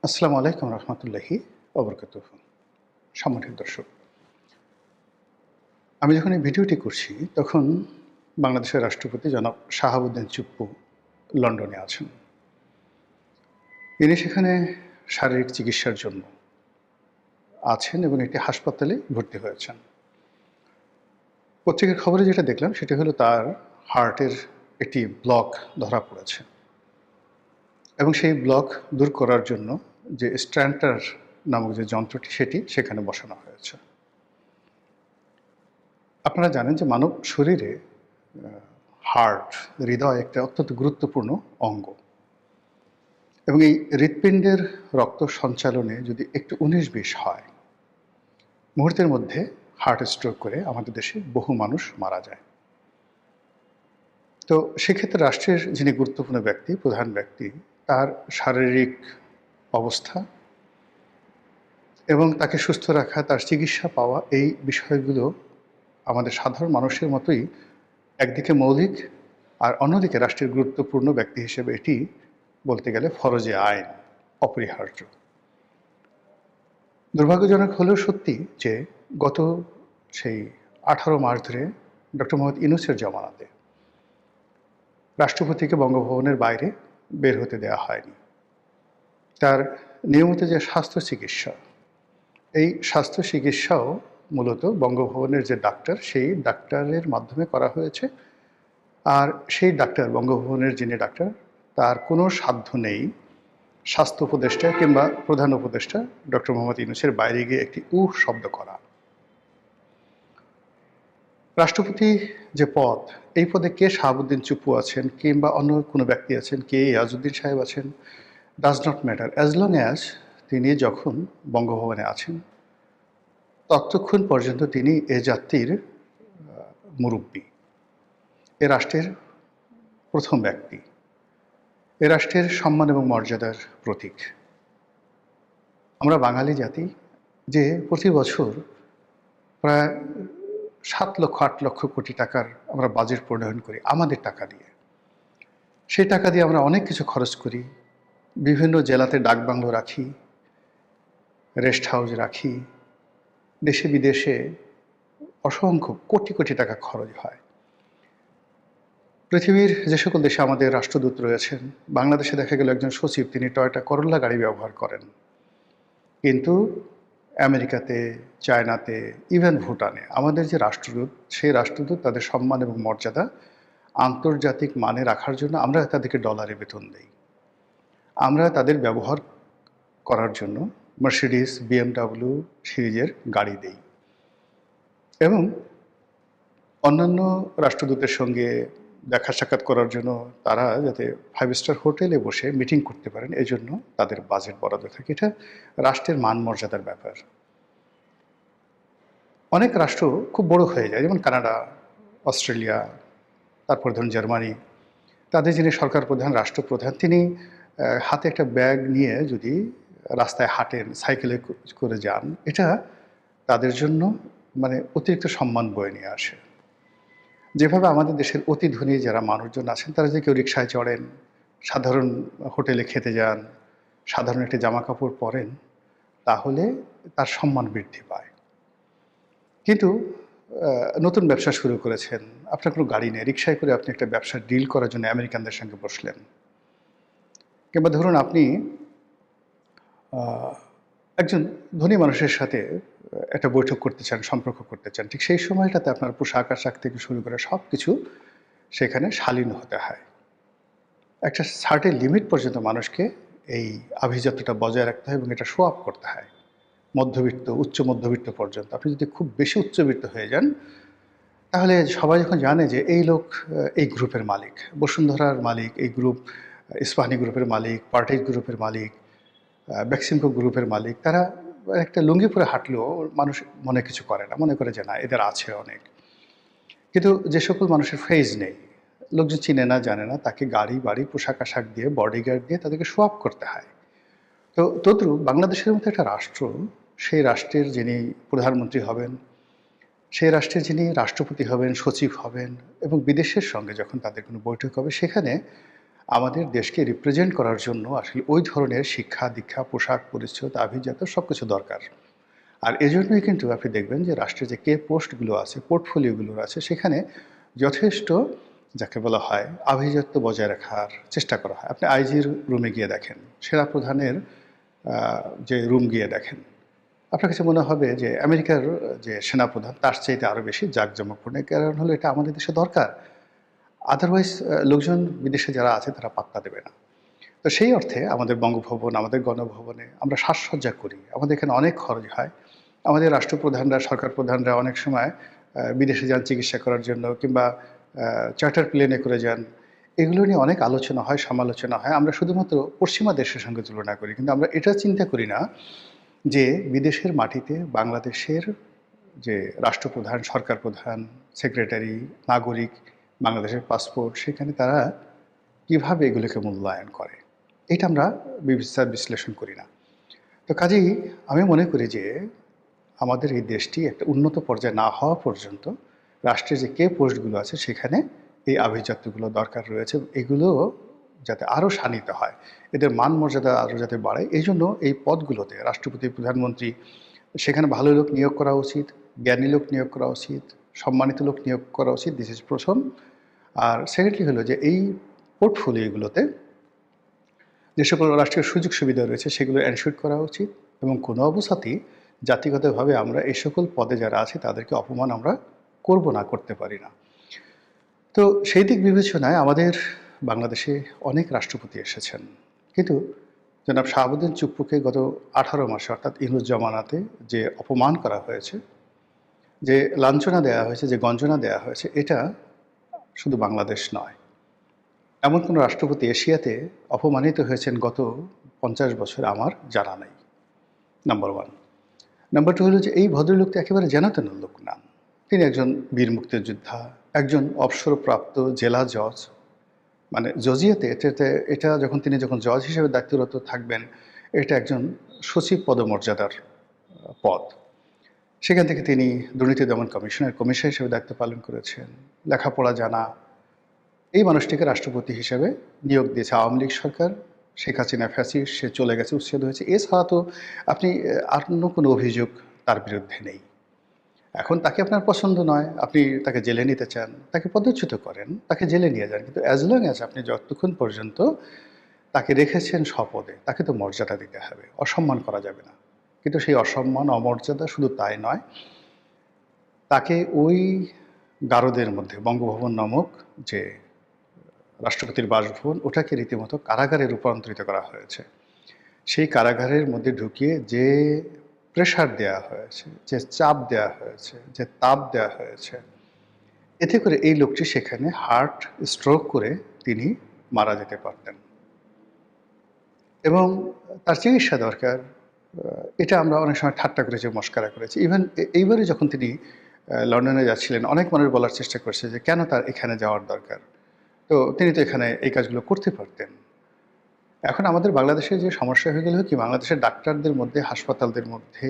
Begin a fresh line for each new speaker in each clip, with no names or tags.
আসসালামু আলাইকুম রহমতুল্লাহি ওবরকাতুহু। সম্মানিত দর্শক, আমি যখন এই ভিডিওটি করছি তখন বাংলাদেশের রাষ্ট্রপতি জনাব শাহাবুদ্দিন চুপ্পু লন্ডনে আছেন। তিনি সেখানে শারীরিক চিকিৎসার জন্য আছেন এবং একটি হাসপাতালে ভর্তি হয়েছেন। পত্রিকার খবরে যেটা দেখলাম সেটা হলো তার হার্টের একটি ব্লক ধরা পড়েছে এবং সেই ব্লক দূর করার জন্য যে স্ট্যান্টার নামক যে যন্ত্রটি সেটি সেখানে বসানো হয়েছে। আপনারা জানেন যে মানব শরীরে হার্ট, হৃদয় একটা অত্যন্ত গুরুত্বপূর্ণ অঙ্গ এবং এই হৃৎপিণ্ডের রক্ত সঞ্চালনে যদি একটু ১৯-২০ হয়, মুহূর্তের মধ্যে হার্ট স্ট্রোক করে আমাদের দেশে বহু মানুষ মারা যায়। তো সেক্ষেত্রে রাষ্ট্রের যিনি গুরুত্বপূর্ণ ব্যক্তি, প্রধান ব্যক্তি, তার শারীরিক অবস্থা এবং তাকে সুস্থ রাখা, তার চিকিৎসা পাওয়া, এই বিষয়গুলো আমাদের সাধারণ মানুষের মতোই একদিকে মৌলিক, আর অন্যদিকে রাষ্ট্রের গুরুত্বপূর্ণ ব্যক্তি হিসেবে এটি বলতে গেলে ফরজে আইন, অপরিহার্য। দুর্ভাগ্যজনক হলেও সত্যি যে গত সেই ১৮ মাস ধরে ডক্টর মোহাম্মদ ইউনূসের জমানাতে রাষ্ট্রপতিকে বঙ্গভবনের বাইরে বের হতে দেওয়া হয়নি। তার নিয়মিত যে স্বাস্থ্য চিকিৎসা, এই স্বাস্থ্য চিকিৎসাও মূলত বঙ্গভবনের যে ডাক্তার, সেই ডাক্তারের মাধ্যমে করা হয়েছে। আর সেই ডাক্তার, বঙ্গভবনের যিনি ডাক্তার, তার কোনো সাধ্য নেই স্বাস্থ্য উপদেষ্টা কিংবা প্রধান উপদেষ্টা ডক্টর মোহাম্মদ ইউনূসের বাইরে গিয়ে একটি শব্দ করা। রাষ্ট্রপতি যে পদ, এই পদে কে শাহাবুদ্দিন চুপ্পু আছেন কিংবা অন্য কোনো ব্যক্তি আছেন, কে ইয়াজউদ্দিন সাহেব আছেন, does not matter, as long as তিনি যখন বঙ্গভবনে আছেন ততক্ষণ পর্যন্ত তিনি এ জাতির মুরব্বী, এ রাষ্ট্রের প্রথম ব্যক্তি, এ রাষ্ট্রের সম্মান এবং মর্যাদার প্রতীক। আমরা বাঙালি জাতি যে প্রতি বছর প্রায় ৭ লক্ষ ৮ লক্ষ কোটি টাকার আমরা বাজেট প্রণয়ন করি আমাদের টাকা দিয়ে। সেই টাকা দিয়ে আমরা অনেক কিছু খরচ করি, বিভিন্ন জেলাতে ডাকবাংলো রাখি, রেস্ট হাউস রাখি, দেশে বিদেশে অসংখ্য কোটি কোটি টাকা খরচ হয়। পৃথিবীর যে সকল দেশে আমাদের রাষ্ট্রদূত রয়েছেন, বাংলাদেশে দেখা গেল একজন সচিব তিনি টয়োটা করোলা গাড়ি ব্যবহার করেন, কিন্তু আমেরিকাতে, চায়নাতে, ইভেন ভুটানে আমাদের যে রাষ্ট্রদূত, সেই রাষ্ট্রদূত তাদের সম্মান এবং মর্যাদা আন্তর্জাতিক মানে রাখার জন্য আমরা তাদেরকে ডলারে বেতন দেই। আমরা তাদের ব্যবহার করার জন্য মার্সিডিস, BMW সিরিজের গাড়ি দেই এবং অন্যান্য রাষ্ট্রদূতের সঙ্গে দেখা সাক্ষাৎ করার জন্য তারা যাতে 5 স্টার হোটেলে বসে মিটিং করতে পারেন, এজন্য তাদের বাজেট বরাদ্দ থাকে। এটা রাষ্ট্রের মান মর্যাদার ব্যাপার। অনেক রাষ্ট্র খুব বড় হয়ে যায়, যেমন কানাডা, অস্ট্রেলিয়া, তারপর ধরুন জার্মানি। তাদের যিনি সরকার প্রধান, রাষ্ট্রপ্রধান, তিনি হাতে একটা ব্যাগ নিয়ে যদি রাস্তায় হাঁটেন, সাইকেলে করে যান, এটা তাদের জন্য মানে অতিরিক্ত সম্মান বয়ে নিয়ে আসে। যেভাবে আমাদের দেশের অতি ধনী যারা মানুষজন আছেন, তারা যদি কেউ রিকশায় চড়েন, সাধারণ হোটেলে খেতে যান, সাধারণ একটি জামা কাপড় পরেন, তাহলে তার সম্মান বৃদ্ধি পায়। কিন্তু নতুন ব্যবসা শুরু করেছেন, আপনার কোনো গাড়ি নেই, রিকশায় করে আপনি একটা ব্যবসার ডিল করার জন্য আমেরিকানদের সঙ্গে বসলেন, কিংবা ধরুন আপনি একজন ধনী মানুষের সাথে একটা বৈঠক করতে চান, সম্পর্ক করতে চান, ঠিক সেই সময়টাতে আপনার পোশাক আশাক থেকে শুরু করে সব কিছু সেখানে শালীন হতে হয়। একটা সার্টেন লিমিট পর্যন্ত মানুষকে এই আভিজাত্যটা বজায় রাখতে হয় এবং এটা শো আপ করতে হয় মধ্যবিত্ত, উচ্চ মধ্যবিত্ত পর্যন্ত। আপনি যদি খুব বেশি উচ্চবিত্ত হয়ে যান, তাহলে সবাই যখন জানে যে এই লোক এই গ্রুপের মালিক, বসুন্ধরার মালিক, এই গ্রুপ ইস্পাহানি গ্রুপের মালিক, পার্টেজ গ্রুপের মালিক, বেক্সিমকো গ্রুপের মালিক, তারা একটা লুঙ্গি পরে হাঁটলেও মানুষ মনে কিছু করে না, মনে করে যে না এদের আছে অনেক। কিন্তু যে সকল মানুষের ফেজ নেই, লোকজন চিনে না, জানে না, তাকে গাড়ি বাড়ি পোশাক আশাক দিয়ে, বডিগার্ড দিয়ে তাদেরকে শো আপ করতে হয়। তো তদ্রূপ বাংলাদেশের মতো একটা রাষ্ট্র, সেই রাষ্ট্রের যিনি প্রধানমন্ত্রী হবেন, সেই রাষ্ট্রের যিনি রাষ্ট্রপতি হবেন, সচিব হবেন, এবং বিদেশের সঙ্গে যখন তাদের কোনো বৈঠক হবে, সেখানে আমাদের দেশকে রিপ্রেজেন্ট করার জন্য আসলে ওই ধরনের শিক্ষা দীক্ষা পোশাক পরিচ্ছদ আভিজাত্য সব কিছু দরকার। আর এজন্যই কিন্তু আপনি দেখবেন যে রাষ্ট্রের যে কে পোস্টগুলো আছে পোর্টফোলিওগুলো আছে সেখানে যথেষ্ট যাকে বলা হয় আভিজাত্য বজায় রাখার চেষ্টা করা হয়। আপনি আইজির রুমে গিয়ে দেখেন, সেনাপ্রধানের যে রুম গিয়ে দেখেন, আপনার কাছে মনে হবে যে আমেরিকার যে সেনাপ্রধান তার চাইতে আরও বেশি জাঁকজমকপূর্ণ। কারণ হলো এটা আমাদের দেশে দরকার। আদারওয়াইজ লোকজন বিদেশে যারা আছে তারা পাত্তা দেবে না। তো সেই অর্থে আমাদের বঙ্গভবন, আমাদের গণভবনে আমরা সাজসজ্জা করি। আমাদের এখানে অনেক খরচ হয়। আমাদের রাষ্ট্রপ্রধানরা, সরকার প্রধানরা অনেক সময় বিদেশে যান চিকিৎসা করার জন্য কিংবা চার্টার প্লেনে করে যান। এগুলো নিয়ে অনেক আলোচনা হয়, সমালোচনা হয়। আমরা শুধুমাত্র পশ্চিমা দেশের সঙ্গে তুলনা করি। কিন্তু আমরা এটা চিন্তা করি না যে বিদেশের মাটিতে বাংলাদেশের যে রাষ্ট্রপ্রধান, সরকার প্রধান, সেক্রেটারি, নাগরিক, বাংলাদেশের পাসপোর্ট, সেখানে তারা কিভাবে এগুলোকে মূল্যায়ন করে। এটা আমরা বিচার বিশ্লেষণ করি না। তো কাজেই আমি মনে করি যে আমাদের এই দেশটি একটা উন্নত পর্যায়ে না হওয়া পর্যন্ত রাষ্ট্রের যে কে পোস্টগুলো আছে সেখানে এই আভিজাত্যগুলো দরকার রয়েছে। এগুলো যাতে আরও শানিত হয়, এদের মান মর্যাদা আরও যাতে বাড়ে, এই জন্য এই পদগুলোতে রাষ্ট্রপতি, প্রধানমন্ত্রী, সেখানে ভালো লোক নিয়োগ করা উচিত, জ্ঞানী লোক নিয়োগ করা উচিত, সম্মানিত লোক নিয়োগ করা উচিত। দিস ইজ প্রথম। আর সেকেন্ডলি হলো যে এই পোর্টফোলিওগুলোতে যে সকল রাষ্ট্রীয় সুযোগ সুবিধা রয়েছে সেগুলো এনশিওর করা উচিত এবং কোনো অবস্থাতেই জাতিগতভাবে আমরা এই সকল পদে যারা আছে তাদেরকে অপমান আমরা করব না, করতে পারি না। তো সেই দিক বিবেচনায় আমাদের বাংলাদেশে অনেক রাষ্ট্রপতি এসেছেন, কিন্তু জনাব শাহাবুদ্দিন চুপ্পুকে গত 18 মাসে অর্থাৎ ইউনূস জমানাতে যে অপমান করা হয়েছে, যে লাঞ্ছনা দেওয়া হয়েছে, যে গঞ্জনা দেওয়া হয়েছে, এটা শুধু বাংলাদেশ নয়, এমন কোনো রাষ্ট্রপতি এশিয়াতে অপমানিত হয়েছেন গত 50 বছর আমার জানা নাই। Number one. নাম্বার টু হলো যে এই ভদ্রলোক তো একেবারে যেনতেন লোক না। তিনি একজন বীর মুক্তিযোদ্ধা, একজন অবসরপ্রাপ্ত জেলা জজ, মানে জজিয়াতে এটা যখন তিনি জজ হিসেবে দায়িত্বরত থাকবেন, এটা একজন সচিব পদমর্যাদার পদ। সেখান থেকে তিনি দুর্নীতি দমন কমিশনের কমিশনার হিসেবে দায়িত্ব পালন করেছেন। লেখাপড়া জানা এই মানুষটিকে রাষ্ট্রপতি হিসেবে নিয়োগ দিয়েছে আওয়ামী লীগ সরকার। শেখ হাসিনা ফ্যাসিস্ট, সে চলে গেছে, উচ্ছেদ হয়েছে। এছাড়া তো আপনি আর অন্য কোনো অভিযোগ তার বিরুদ্ধে নেই। এখন তাকে আপনার পছন্দ নয়, আপনি তাকে জেলে নিতে চান, তাকে পদচ্যুত করেন, তাকে জেলে নিয়ে যান, কিন্তু অ্যাজ লং অ্যাজ আপনি যতক্ষণ পর্যন্ত তাকে রেখেছেন স্বপদে, তাকে তো মর্যাদা দিতে হবে, অসম্মান করা যাবে না। কিন্তু সেই অসম্মান, অমর্যাদা শুধু তাই নয়, তাকে ওই গারদের মধ্যে বঙ্গভবন নামক যে রাষ্ট্রপতির বাসভবন, ওটাকে রীতিমতো কারাগারে রূপান্তরিত করা হয়েছে। সেই কারাগারের মধ্যে ঢুকিয়ে যে প্রেশার দেওয়া হয়েছে, যে চাপ দেওয়া হয়েছে, যে তাপ দেওয়া হয়েছে, এতে করে এই লোকটি সেখানে হার্ট স্ট্রোক করে তিনি মারা যেতে পারতেন এবং তার চিকিৎসা দরকার। এটা আমরা অনেক সময় ঠাট্টা করেছি, মস্কারা করেছি। ইভেন এইবারে যখন তিনি লন্ডনে যাচ্ছিলেন, অনেক মানুষ বলার চেষ্টা করছে যে কেন তার এখানে যাওয়ার দরকার, তো তিনি তো এখানে এই কাজগুলো করতে পারতেন। এখন আমাদের বাংলাদেশে যে সমস্যা হয়ে গেল কি, বাংলাদেশের ডাক্তারদের মধ্যে, হাসপাতালদের মধ্যে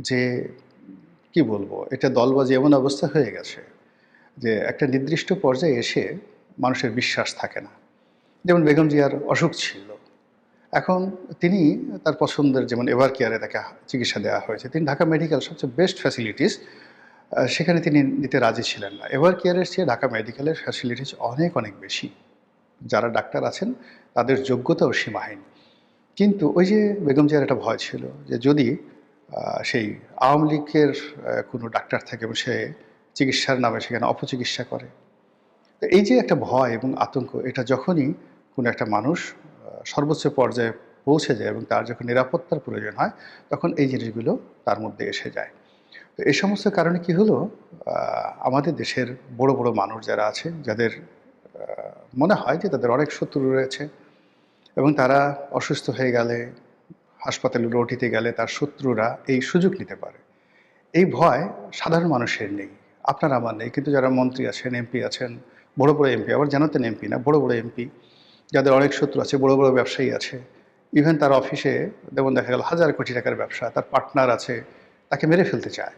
যে কি বলবো, এটা দলবাজি এমন অবস্থা হয়ে গেছে যে একটা নির্দিষ্ট পর্যায়ে এসে মানুষের বিশ্বাস থাকে না। যেমন বেগম জিয়ার অসুখ ছিল, এখন তিনি তার পছন্দের, যেমন এভার কেয়ারে তাকে চিকিৎসা দেওয়া হয়েছে, তিনি ঢাকা মেডিকেল সবচেয়ে বেস্ট ফ্যাসিলিটিস, সেখানে তিনি নিতে রাজি ছিলেন না। এভার কেয়ারের চেয়ে ঢাকা মেডিকেলের ফ্যাসিলিটিস অনেক অনেক বেশি, যারা ডাক্তার আছেন তাদের যোগ্যতাও সীমাহীন। কিন্তু ওই যে বেগম জিয়ার একটা ভয় ছিল যে যদি সেই আওয়ামী লীগের কোনো ডাক্তার থাকে এবং সে চিকিৎসার নামে সেখানে অপচিকিৎসা করে, তো এই যে একটা ভয় এবং আতঙ্ক, এটা যখনই কোনো একটা মানুষ সর্বোচ্চ পর্যায়ে পৌঁছে যায় এবং তার যখন নিরাপত্তার প্রয়োজন হয়, তখন এই জিনিসগুলো তার মধ্যে এসে যায়। তো এই সমস্ত কারণে কি হলো, আমাদের দেশের বড় বড় মানুষ যারা আছে, যাদের মনে হয় যে তাদের অনেক শত্রু রয়েছে এবং তারা অসুস্থ হয়ে গেলে, হাসপাতালে রোটিতে গেলে তার শত্রুরা এই সুযোগ নিতে পারে, এই ভয় সাধারণ মানুষের নেই, আপনার আমার নেই। কিন্তু যারা মন্ত্রী আছেন, এমপি আছেন, বড় বড় এমপি, আবার জানাতেন এমপি না, বড় বড় এমপি, যাদের অনেক শত্রু আছে, বড় বড় ব্যবসায়ী আছে, ইভেন তার অফিসে যেমন দেখা গেল হাজার কোটি টাকার ব্যবসা, তার পার্টনার আছে, তাকে মেরে ফেলতে চায়,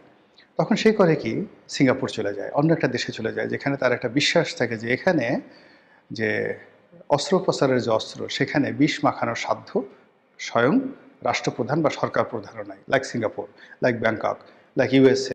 তখন সে করে কি, সিঙ্গাপুর চলে যায়, অন্য একটা দেশে চলে যায়, যেখানে তার একটা বিশ্বাস থাকে যে এখানে যে অস্ত্রোপচারের যে অস্ত্র, সেখানে বিষ মাখানোর সাধ্য স্বয়ং রাষ্ট্রপ্রধান বা সরকার প্রধানও নাই, like Singapore, like Bangkok, like USA.